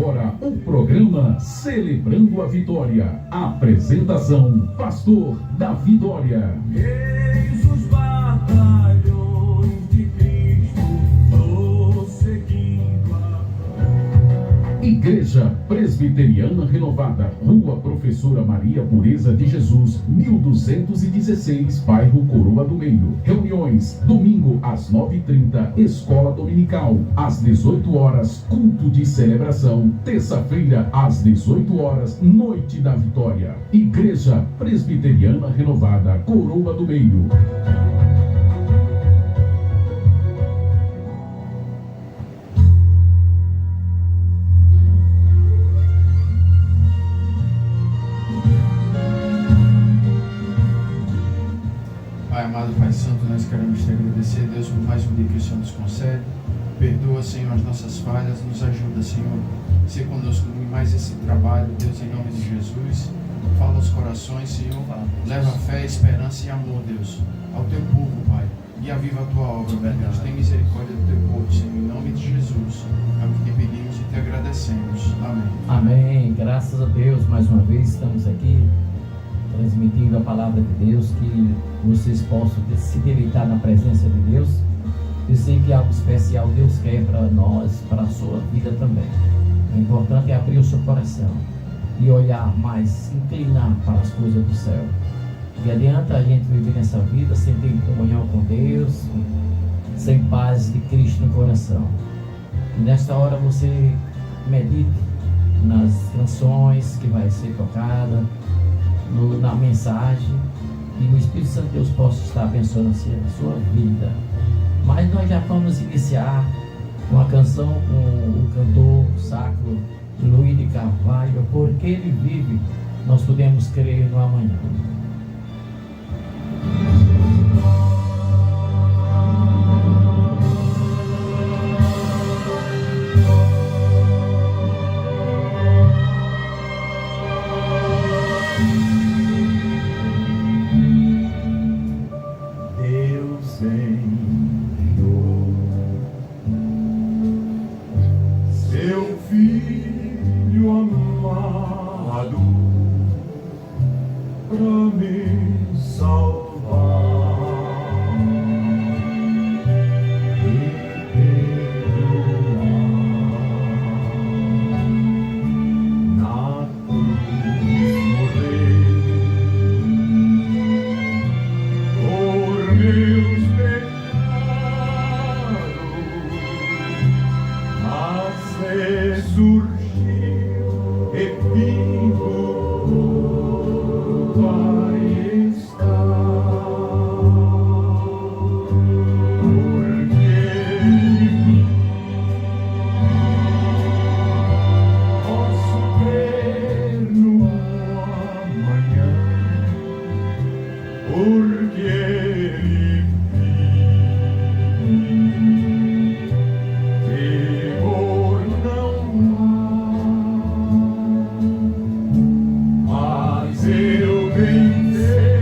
agora o programa Celebrando a Vitória. Apresentação: Pastor Davi Dória. Eis os batalhões de Cristo prosseguindo a Igreja Presbiteriana Renovada, Rua Professora Maria Pureza de Jesus, 1216, bairro Coroa do Meio. Reuniões: domingo às 9h30, Escola Dominical. Às 18 horas, culto de celebração. Terça-feira, às 18 horas, Noite da Vitória. Igreja Presbiteriana Renovada, Coroa do Meio. Pai amado, Pai Santo, nós queremos te agradecer, Deus, por mais um dia que o Senhor nos concede. Perdoa, Senhor, as nossas falhas, nos ajuda, Senhor, ser conosco em mais esse trabalho, Deus, em nome de Jesus. Fala aos corações, Senhor, leva fé, esperança e amor, Deus, ao teu povo, Pai, e aviva a tua obra, Deus. Tem misericórdia do teu povo, Senhor, em nome de Jesus. É o que te pedimos e te agradecemos. Amém. Amém. Graças a Deus, mais uma vez estamos aqui transmitindo a palavra de Deus, que vocês possam se deleitar na presença de Deus. Eu sei que algo especial Deus quer para nós, para a sua vida também. O importante é abrir o seu coração e olhar mais, inclinar para as coisas do céu. E adianta a gente viver nessa vida sem ter comunhão com Deus, sem paz de Cristo no coração. E nesta hora você medite nas canções que vai ser tocada, na mensagem, e o Espírito Santo de Deus possa estar abençoando a sua vida. Mas nós já vamos iniciar uma canção com o cantor sacro Luiz de Carvalho. Porque ele vive, nós podemos crer no amanhã. seu filho amado pra me salvar e perdoar. Na cruz morrer por meus pecados, mas ressurgiu e vivo vai estar, porque posso crer no amanhã, porque ele vive. Temor não há, mas eu bem sei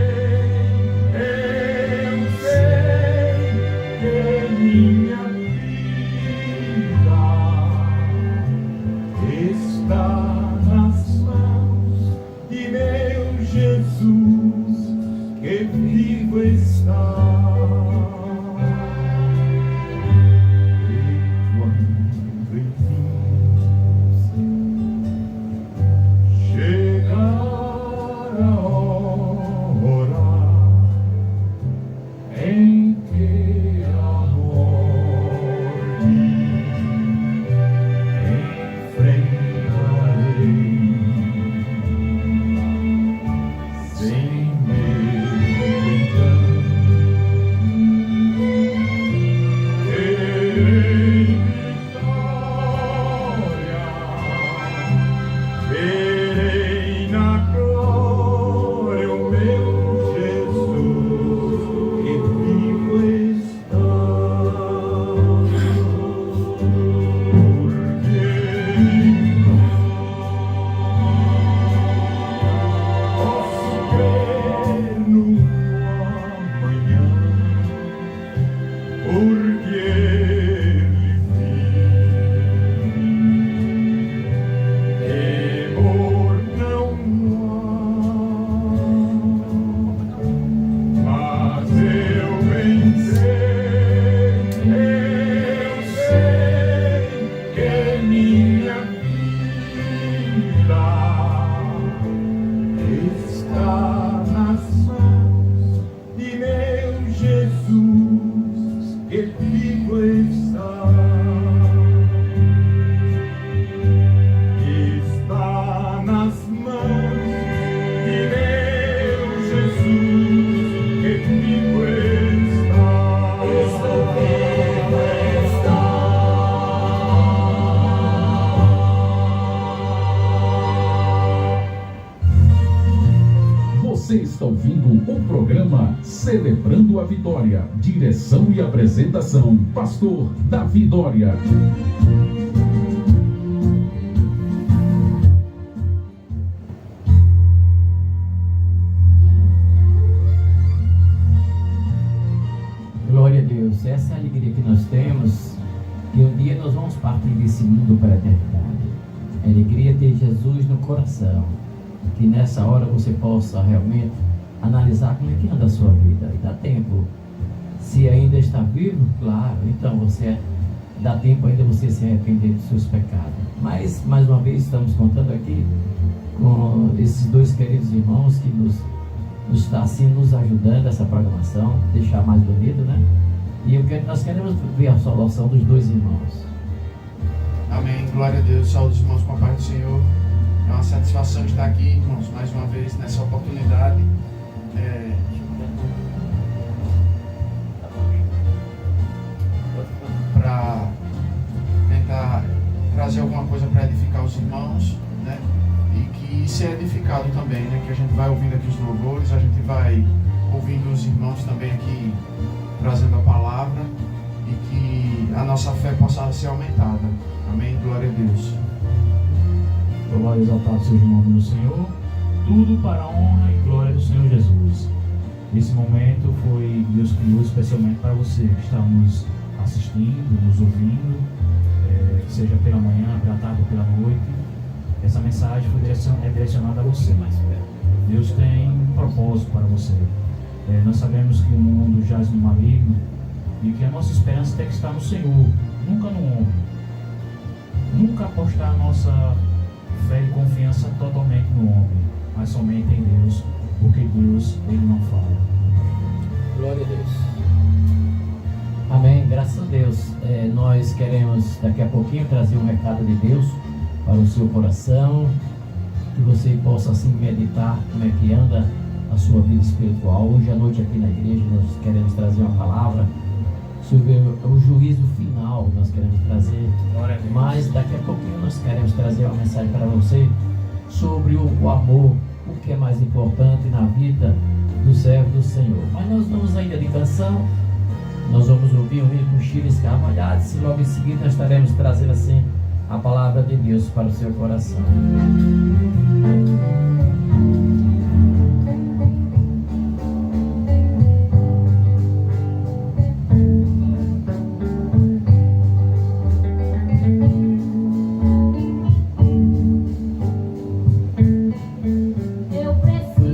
que minha vida está nas mãos de meu Jesus, que vivo está. Verei na glória o meu Jesus, que vivo está, porque posso crer está ouvindo o programa Celebrando a Vitória. Direção e apresentação, Pastor Davi Dória. Glória a Deus, essa é a alegria que nós temos, que um dia nós vamos partir desse mundo para a eternidade. A alegria de ter Jesus no coração, que nessa hora você possa realmente analisar como é que anda a sua vida. E dá tempo, se ainda está vivo, claro, então dá tempo ainda você se arrepender dos seus pecados. Mas, mais uma vez, estamos contando aqui com esses dois queridos irmãos que nos está assim nos ajudando essa programação, deixar mais bonito, né? E nós queremos ver a solução dos dois irmãos. Amém, glória a Deus, saúde os irmãos com a paz do Senhor. É uma satisfação estar aqui, irmãos, mais uma vez nessa oportunidade. Para tentar trazer alguma coisa para edificar os irmãos, né? E que ser edificado também, né? Que a gente vai ouvindo aqui os louvores, a gente vai ouvindo os irmãos também aqui trazendo a palavra e que a nossa fé possa ser aumentada. Amém? Glória a Deus. Glória exaltado seja o nome do Senhor, tudo para a honra e glória do Senhor Jesus. Esse momento foi Deus criou especialmente para você que está nos assistindo, nos ouvindo, seja pela manhã, pela tarde ou pela noite. Essa mensagem é direcionada a você. Deus tem um propósito para você. Nós sabemos que o mundo jaz no maligno e que a nossa esperança tem que estar no Senhor, nunca no homem. Nunca apostar a nossa fé e confiança totalmente no homem, mas somente em Deus, porque Deus, Ele não falha. Glória a Deus. Amém, graças a Deus. Nós queremos daqui a pouquinho trazer um recado de Deus para o seu coração, que você possa assim meditar como é que anda a sua vida espiritual. Hoje à noite aqui na igreja nós queremos trazer uma palavra sobre o juízo final, nós queremos trazer, mas daqui a pouquinho nós queremos trazer uma mensagem para você sobre o amor, o que é mais importante na vida do servo do Senhor. Mas nós vamos ainda de canção, nós vamos ouvir um hino com Chiles Carvalhades e logo em seguida nós estaremos trazendo assim a palavra de Deus para o seu coração. Eu preciso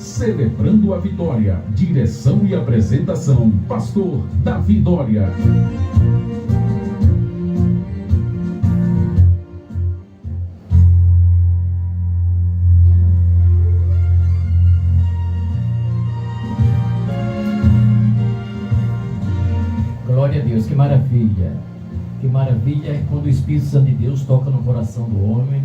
Celebrando a Vitória. Direção e apresentação: Pastor Davi Dória. Glória a Deus, que maravilha. Que maravilha é quando o Espírito Santo de Deus toca no coração do homem.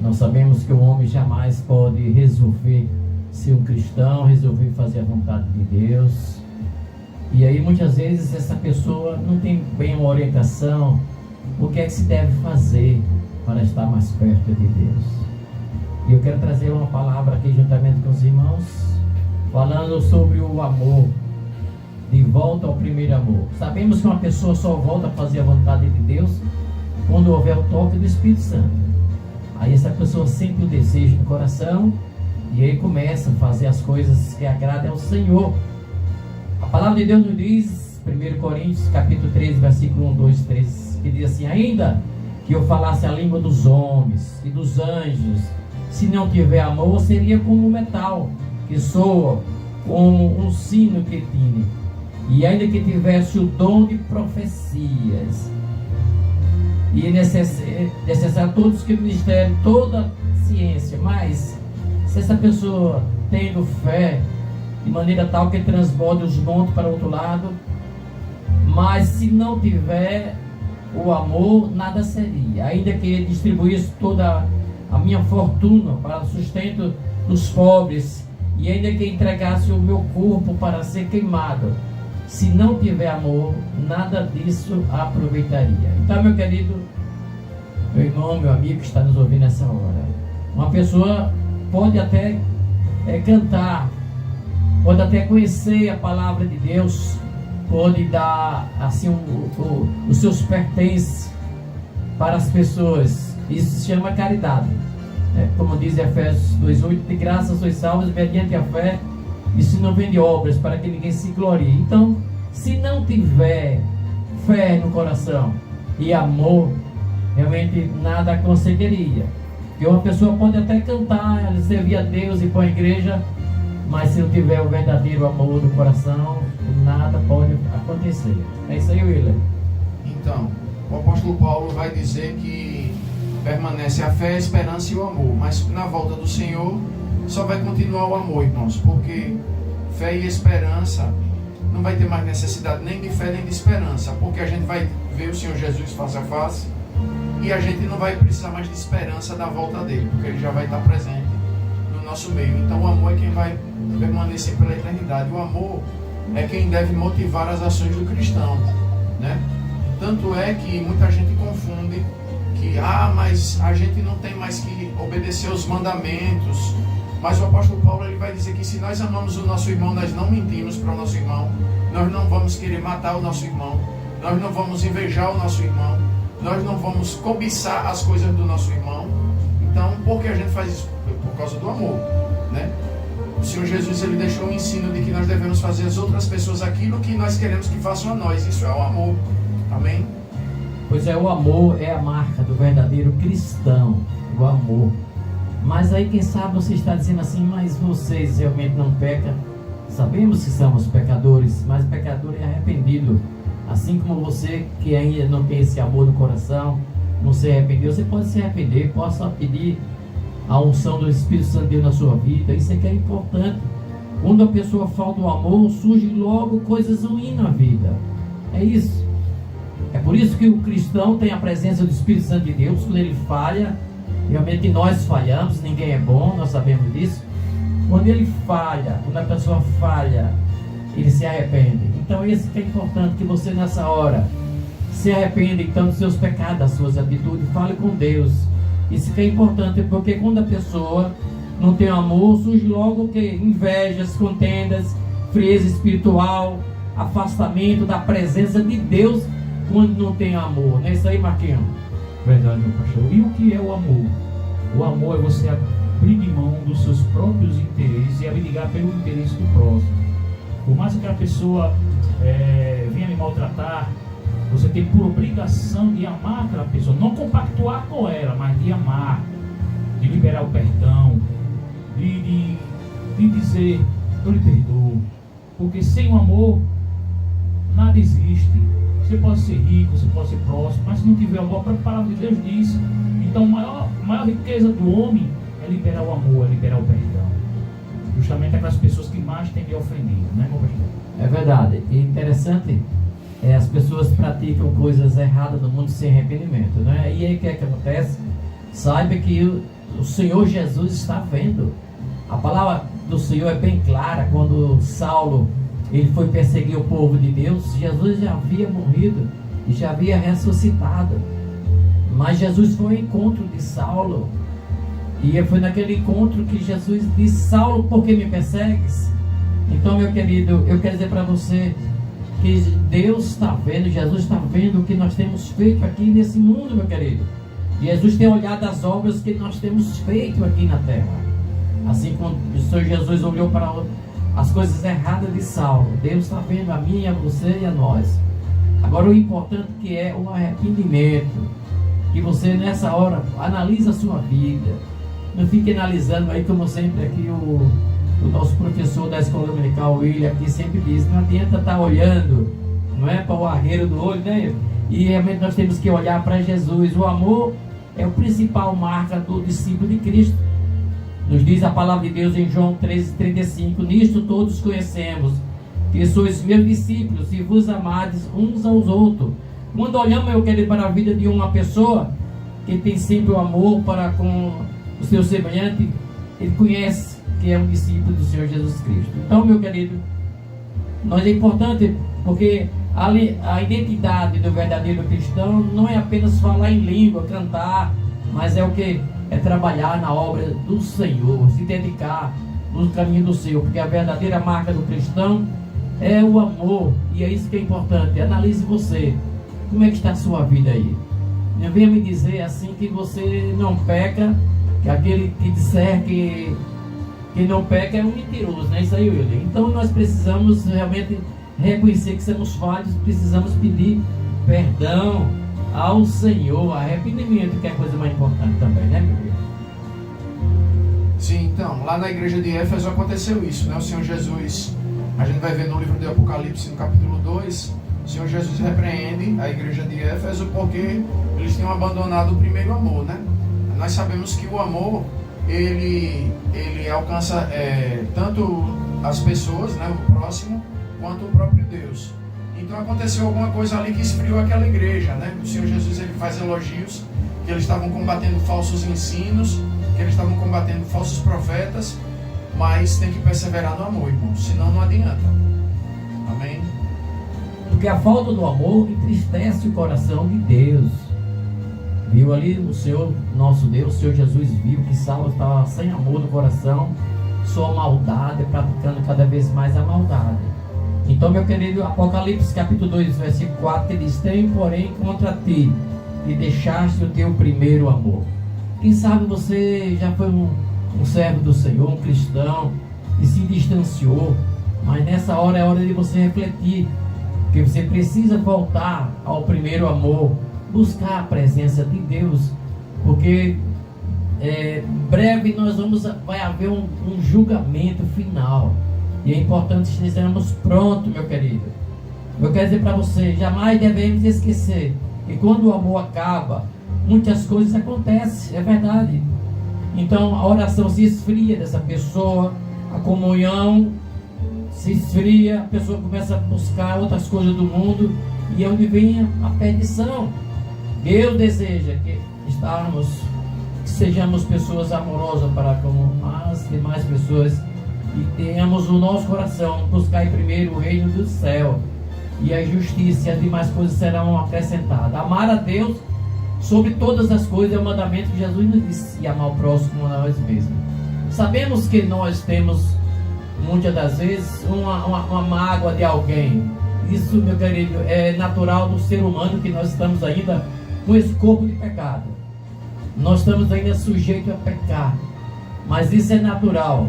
Nós sabemos que o homem jamais pode resolver ser um cristão, resolver fazer a vontade de Deus. E aí muitas vezes essa pessoa não tem bem uma orientação. O que é que se deve fazer para estar mais perto de Deus? E eu quero trazer uma palavra aqui juntamente com os irmãos, falando sobre o amor. De volta ao primeiro amor. Sabemos que uma pessoa só volta a fazer a vontade de Deus quando houver o toque do Espírito Santo. Aí essa pessoa sente o desejo no coração e aí começa a fazer as coisas que agradam ao Senhor. A palavra de Deus nos diz, 1 Coríntios capítulo 13, versículo 1, 2, 3, que diz assim: ainda que eu falasse a língua dos homens e dos anjos, se não tiver amor, seria como um metal que soa, como um sino que tine. E ainda que tivesse o dom de profecias, e é necessário todos que ministerem toda ciência, mas se essa pessoa tendo fé de maneira tal que transborde os montes para o outro lado, mas se não tiver o amor, nada seria. Ainda que distribuísse toda a minha fortuna para o sustento dos pobres, e ainda que entregasse o meu corpo para ser queimado, se não tiver amor, nada disso aproveitaria. Então, meu querido, meu irmão, meu amigo que está nos ouvindo nessa hora, uma pessoa pode até cantar, pode até conhecer a palavra de Deus, pode dar assim os seus pertences para as pessoas. Isso se chama caridade, como diz Efésios 2:8, de graça sois salvos mediante a fé. Isso não vem de obras, para que ninguém se glorie. Então, se não tiver fé no coração e amor, realmente nada conseguiria. Porque uma pessoa pode até cantar, servir a Deus e ir para a igreja, mas se não tiver o verdadeiro amor no coração, nada pode acontecer. É isso aí, Willer. Então, o apóstolo Paulo vai dizer que permanece a fé, a esperança e o amor, mas na volta do Senhor só vai continuar o amor, irmãos, porque fé e esperança não vai ter mais necessidade nem de fé nem de esperança, porque a gente vai ver o Senhor Jesus face a face e a gente não vai precisar mais de esperança da volta dele, porque ele já vai estar presente no nosso meio. Então o amor é quem vai permanecer pela eternidade. O amor é quem deve motivar as ações do cristão, né? Tanto é que muita gente confunde que mas a gente não tem mais que obedecer os mandamentos. Mas o apóstolo Paulo ele vai dizer que se nós amamos o nosso irmão, nós não mentimos para o nosso irmão, nós não vamos querer matar o nosso irmão, nós não vamos invejar o nosso irmão, nós não vamos cobiçar as coisas do nosso irmão. Então, por que a gente faz isso? Por causa do amor, né? O Senhor Jesus ele deixou o ensino de que nós devemos fazer às outras pessoas aquilo que nós queremos que façam a nós. Isso é o amor. Amém? Pois é, o amor é a marca do verdadeiro cristão, o amor. Mas aí quem sabe você está dizendo assim, mas vocês realmente não pecam? Sabemos que somos pecadores, mas pecador é arrependido. Assim como você que ainda não tem esse amor no coração, não se arrependeu, você pode se arrepender, pode só pedir a unção do Espírito Santo de Deus na sua vida. Isso é que é importante. Quando a pessoa falta o amor, surge logo coisas ruins na vida. É isso. É por isso que o cristão tem a presença do Espírito Santo de Deus. Quando ele falha, realmente nós falhamos, ninguém é bom, nós sabemos disso. Quando ele falha, quando a pessoa falha, ele se arrepende. Então isso que é importante, que você nessa hora se arrependa então dos seus pecados, das suas atitudes, fale com Deus. Isso que é importante, porque quando a pessoa não tem amor, surge logo o que? Invejas, contendas, frieza espiritual, afastamento da presença de Deus quando não tem amor. Não é isso aí, Marquinhos? Verdade, meu pastor. E o que é o amor? O amor é você abrir de mão dos seus próprios interesses e abdicar pelo interesse do próximo. Por mais que aquela pessoa venha lhe maltratar, você tem por obrigação de amar aquela pessoa, não compactuar com ela, mas de amar, de liberar o perdão, de de dizer: eu lhe perdoo, porque sem o amor nada existe. Você pode ser rico, você pode ser próximo, mas se não tiver amor, a própria palavra de Deus diz. Então a maior riqueza do homem é liberar o amor, é liberar o perdão. Justamente aquelas pessoas que mais têm me ofendido, né, meu pastor? É verdade. E interessante, as pessoas praticam coisas erradas no mundo sem arrependimento, né? E aí o que é que acontece? Saiba que o Senhor Jesus está vendo. A palavra do Senhor é bem clara. Quando Saulo ele foi perseguir o povo de Deus, Jesus já havia morrido e já havia ressuscitado. Mas Jesus foi ao encontro de Saulo, e foi naquele encontro que Jesus disse: Saulo, por que me persegues? Então, meu querido, eu quero dizer para você que Deus está vendo, Jesus está vendo o que nós temos feito aqui nesse mundo, meu querido. Jesus tem olhado as obras que nós temos feito aqui na terra. Assim como o Senhor Jesus olhou para as coisas erradas de Saulo, Deus está vendo a mim, a você e a nós. Agora, o importante que é o arrependimento, que você nessa hora analisa a sua vida. Não fique analisando aí, como sempre aqui o nosso professor da escola dominical, William, aqui sempre diz: não adianta estar olhando, não é, para o arreiro do olho, né? E realmente nós temos que olhar para Jesus. O amor é o principal marca do discípulo de Cristo. Nos diz a palavra de Deus em João 13:35: nisto todos conhecemos que sois meus discípulos, e vos amades uns aos outros. Quando olhamos, eu quero ir para a vida de uma pessoa que tem sempre o amor para com o seu semelhante, ele conhece que é um discípulo do Senhor Jesus Cristo. Então, meu querido, nós é importante, porque a identidade do verdadeiro cristão não é apenas falar em língua, cantar, mas é o que? É trabalhar na obra do Senhor, se dedicar no caminho do Senhor, porque a verdadeira marca do cristão é o amor, e é isso que é importante. Analise você, como é que está a sua vida aí? Não venha me dizer assim que você não peca, que aquele que disser que não peca é um mentiroso, não é isso aí, William? Então nós precisamos realmente reconhecer que somos falhos, precisamos pedir perdão ao Senhor, arrependimento, que é a coisa mais importante também, né, meu filho? Sim, então, lá na igreja de Éfeso aconteceu isso, né? O Senhor Jesus, a gente vai ver no livro de Apocalipse, no capítulo 2, o Senhor Jesus repreende a igreja de Éfeso porque eles tinham abandonado o primeiro amor, né? Nós sabemos que o amor, ele alcança tanto as pessoas, né, o próximo, quanto o próprio Deus. Então aconteceu alguma coisa ali que esfriou aquela igreja, né? O Senhor Jesus ele faz elogios, que eles estavam combatendo falsos ensinos, que eles estavam combatendo falsos profetas, mas tem que perseverar no amor, irmão, senão não adianta. Amém? Porque a falta do amor entristece o coração de Deus. Viu ali o Senhor, nosso Deus, o Senhor Jesus viu que Saulo estava sem amor no coração, sua maldade, praticando cada vez mais a maldade. Então, meu querido, Apocalipse capítulo 2, versículo 4, ele diz: tenho, porém, contra ti, e deixaste o teu primeiro amor. Quem sabe você já foi um servo do Senhor, um cristão, e se distanciou, mas nessa hora é hora de você refletir, que você precisa voltar ao primeiro amor, buscar a presença de Deus, porque breve vai haver um julgamento final, e é importante que estejamos prontos, meu querido. Eu quero dizer para você, jamais devemos esquecer que quando o amor acaba, muitas coisas acontecem, é verdade. Então a oração se esfria dessa pessoa, a comunhão se esfria, a pessoa começa a buscar outras coisas do mundo, e é onde vem a perdição. Deus deseja que sejamos pessoas amorosas para com as demais pessoas, e tenhamos o nosso coração buscar primeiro o reino do céu e a justiça, e as demais coisas serão acrescentadas. Amar a Deus sobre todas as coisas é o mandamento que Jesus nos disse, e amar o próximo como a nós mesmos. Sabemos que nós temos muitas das vezes uma mágoa de alguém. Isso, meu querido, é natural do ser humano, que nós estamos ainda com esse corpo de pecado. Nós estamos ainda sujeitos a pecar, mas isso é natural.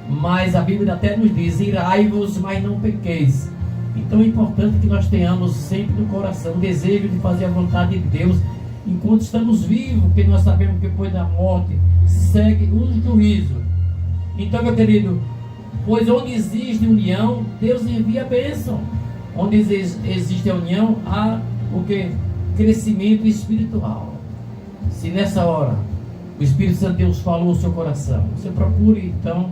Mas a Bíblia até nos diz: irai-vos, mas não pequeis. Então é importante que nós tenhamos sempre no coração o desejo de fazer a vontade de Deus enquanto estamos vivos, porque nós sabemos que depois da morte segue o juízo. Então, meu querido, Pois onde existe união, Deus envia a bênção. Onde existe a união, há o que? Crescimento espiritual. Se nessa hora o Espírito Santo de Deus falou no seu coração, você procure então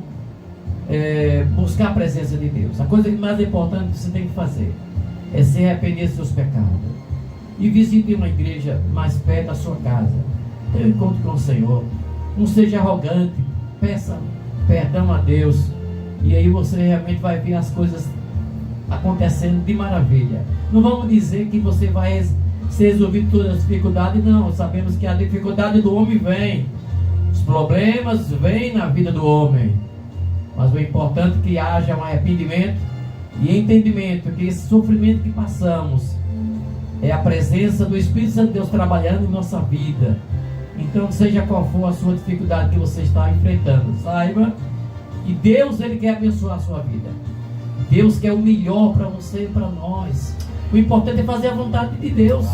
buscar a presença de Deus. A coisa mais importante que você tem que fazer é se arrepender dos seus pecados e visite uma igreja mais perto da sua casa. Tenha um encontro com o Senhor. Não seja arrogante, peça perdão a Deus, e aí você realmente vai ver as coisas acontecendo de maravilha. Não vamos dizer que você vai ser resolvido todas as dificuldades, não. Sabemos que a dificuldade do homem vem, os problemas vêm na vida do homem, mas o importante é que haja um arrependimento e entendimento que esse sofrimento que passamos é a presença do Espírito Santo de Deus trabalhando em nossa vida. Então, seja qual for a sua dificuldade que você está enfrentando, saiba que Deus, Ele quer abençoar a sua vida. Deus quer o melhor para você e para nós. O importante é fazer a vontade de Deus.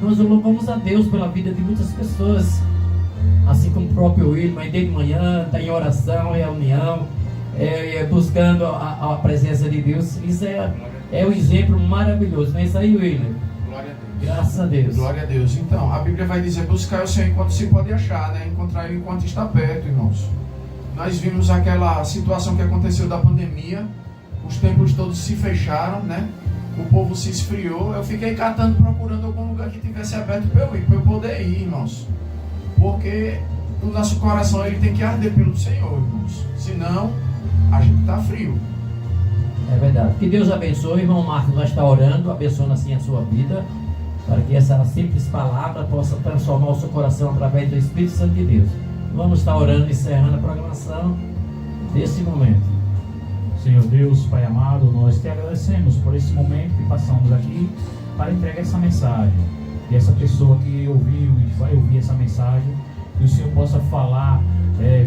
Nós louvamos a Deus pela vida de muitas pessoas, assim como o próprio William, aí de manhã está em oração, reunião, buscando a presença de Deus. Isso é um exemplo maravilhoso, não é isso aí, William? Glória a Deus. Graças a Deus. Glória a Deus. Então, a Bíblia vai dizer: buscar o Senhor enquanto se pode achar, né? Encontrar Ele enquanto está perto, irmãos. Nós vimos aquela situação que aconteceu da pandemia, os templos todos se fecharam, né? O povo se esfriou. Eu fiquei catando, procurando algum lugar que tivesse aberto para eu ir, para eu poder ir, irmãos. Porque o nosso coração, ele tem que arder pelo Senhor, irmãos. Senão, a gente está frio. É verdade. Que Deus abençoe. Irmão Marcos vai estar orando, abençoando assim a sua vida, para que essa simples palavra possa transformar o seu coração através do Espírito Santo de Deus. Vamos estar orando, encerrando a programação desse momento. Senhor Deus, Pai amado, nós te agradecemos por esse momento que passamos aqui para entregar essa mensagem. E essa pessoa que ouviu e vai ouvir essa mensagem, que o Senhor possa falar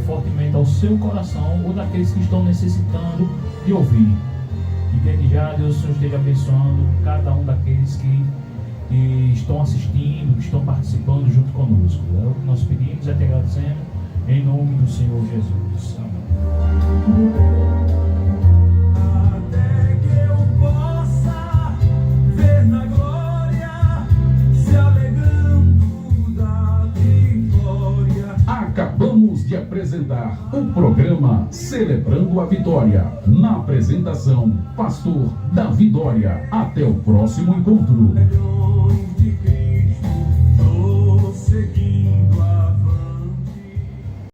fortemente ao seu coração ou daqueles que estão necessitando de ouvir. E desde já, Deus, o Senhor esteja abençoando cada um daqueles que estão assistindo, que estão participando junto conosco. É o que nós pedimos e te agradecemos em nome do Senhor Jesus. Amém. Até que eu possa ver na glória, se alegrando da vitória. Acabamos de apresentar o programa Celebrando a Vitória. Na apresentação, Pastor Davi Dória. Até o próximo encontro. Milhões de